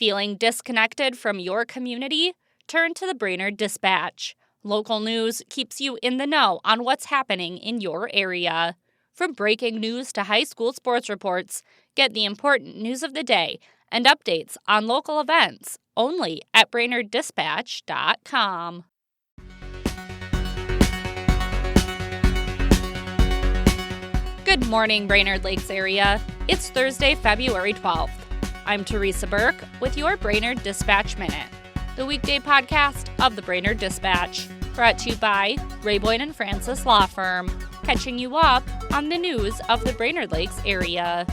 Feeling disconnected from your community? Turn to the Brainerd Dispatch. Local news keeps you in the know on what's happening in your area. From breaking news to high school sports reports, get the important news of the day and updates on local events only at BrainerdDispatch.com. Good morning, Brainerd Lakes area. It's Thursday, February 12th. I'm Teresa Burke with your Brainerd Dispatch Minute, the weekday podcast of the Brainerd Dispatch, brought to you by Ray Boyd & Francis Law Firm, catching you up on the news of the Brainerd Lakes area.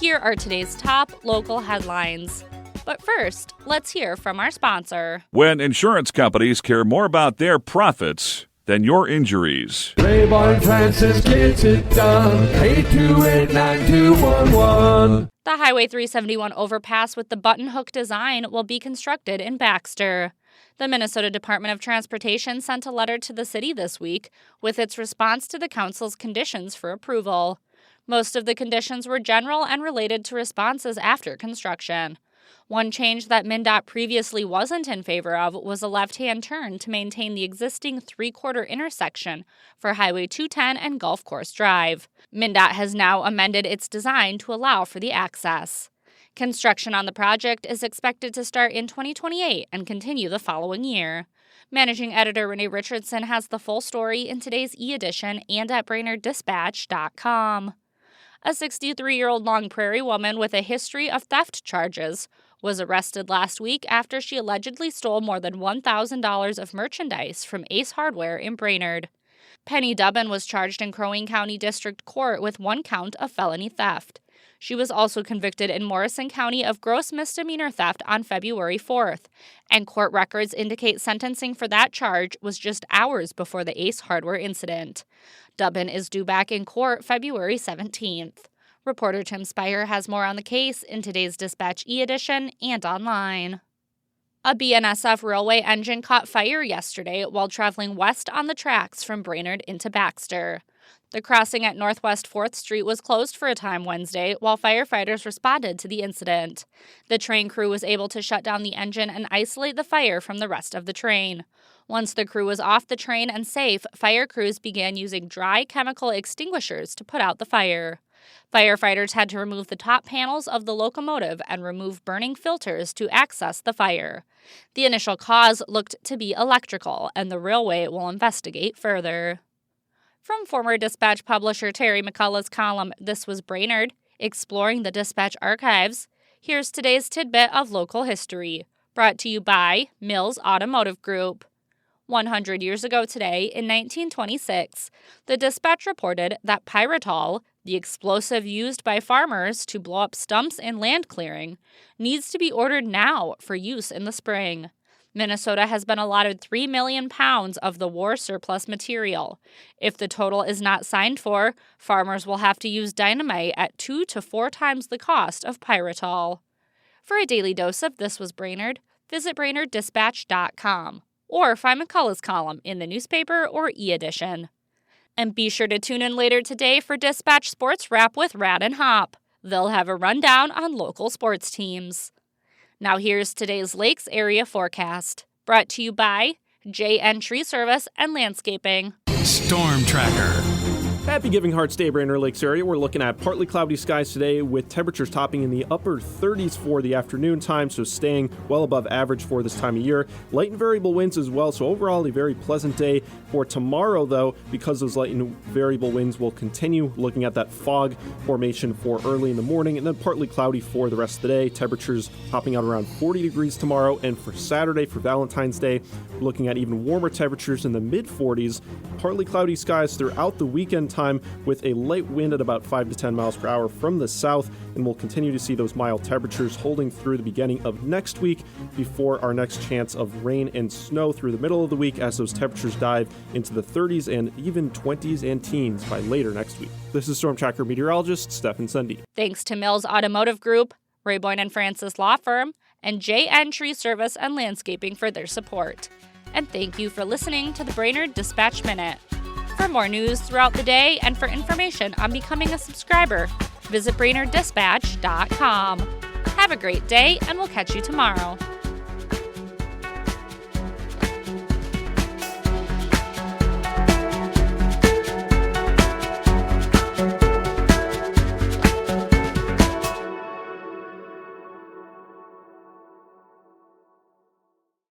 Here are today's top local headlines. But first, let's hear from our sponsor. When insurance companies care more about their profits than your injuries. Ray Boyd & Francis gets it done. 828-9211. The Highway 371 overpass with the button hook design will be constructed in Baxter. The Minnesota Department of Transportation sent a letter to the city this week with its response to the council's conditions for approval. Most of the conditions were general and related to responses after construction. One change that MnDOT previously wasn't in favor of was a left-hand turn to maintain the existing three-quarter intersection for Highway 210 and Golf Course Drive. MnDOT has now amended its design to allow for the access. Construction on the project is expected to start in 2028 and continue the following year. Managing editor Renee Richardson has the full story in today's e-edition and at BrainerdDispatch.com. A 63-year-old Long Prairie woman with a history of theft charges was arrested last week after she allegedly stole more than $1,000 of merchandise from Ace Hardware in Brainerd. Penny Dubbin was charged in Crow Wing County District Court with one count of felony theft. She was also convicted in Morrison County of gross misdemeanor theft on February 4th, and court records indicate sentencing for that charge was just hours before the Ace Hardware incident. Dubbin is due back in court February 17th. Reporter Tim Spire has more on the case in today's Dispatch e-edition and online. A BNSF railway engine caught fire yesterday while traveling west on the tracks from Brainerd into Baxter. The crossing at Northwest 4th Street was closed for a time Wednesday while firefighters responded to the incident. The train crew was able to shut down the engine and isolate the fire from the rest of the train. Once the crew was off the train and safe, fire crews began using dry chemical extinguishers to put out the fire. Firefighters had to remove the top panels of the locomotive and remove burning filters to access the fire. The initial cause looked to be electrical, and the railway will investigate further. From former Dispatch publisher Terry McCullough's column, This Was Brainerd, Exploring the Dispatch Archives, here's today's tidbit of local history, brought to you by Mills Automotive Group. 100 years ago today, in 1926, the Dispatch reported that pyritol, the explosive used by farmers to blow up stumps in land clearing, needs to be ordered now for use in the spring. Minnesota has been allotted 3 million pounds of the war surplus material. If the total is not signed for, farmers will have to use dynamite at 2 to 4 times the cost of pyritol. For a daily dose of This Was Brainerd, visit BrainerdDispatch.com or find McCullough's column in the newspaper or e-edition. And be sure to tune in later today for Dispatch Sports Wrap with Rad and Hop. They'll have a rundown on local sports teams. Now here's today's Lakes area forecast, brought to you by JN Tree Service and Landscaping. Storm Tracker. Happy Giving Hearts Day, Brainerd Lakes area. We're looking at partly cloudy skies today with temperatures topping in the upper 30s for the afternoon time, so staying well above average for this time of year. Light and variable winds as well, so overall a very pleasant day. For tomorrow, though, because those light and variable winds will continue, looking at that fog formation for early in the morning, and then partly cloudy for the rest of the day. Temperatures topping out around 40 degrees tomorrow, and for Saturday, for Valentine's Day, we're looking at even warmer temperatures in the mid-40s. Partly cloudy skies throughout the weekend time with a light wind at about 5 to 10 miles per hour from the south, and we'll continue to see those mild temperatures holding through the beginning of next week before our next chance of rain and snow through the middle of the week as those temperatures dive into the 30s and even 20s and teens by later next week. This is Storm Tracker meteorologist Stefan Sundy. Thanks to Mills Automotive Group, Ray Boyd & Francis Law Firm, and JN Tree Service and Landscaping for their support. And thank you for listening to the Brainerd Dispatch Minute. For more news throughout the day and for information on becoming a subscriber, visit BrainerdDispatch.com. Have a great day, and we'll catch you tomorrow.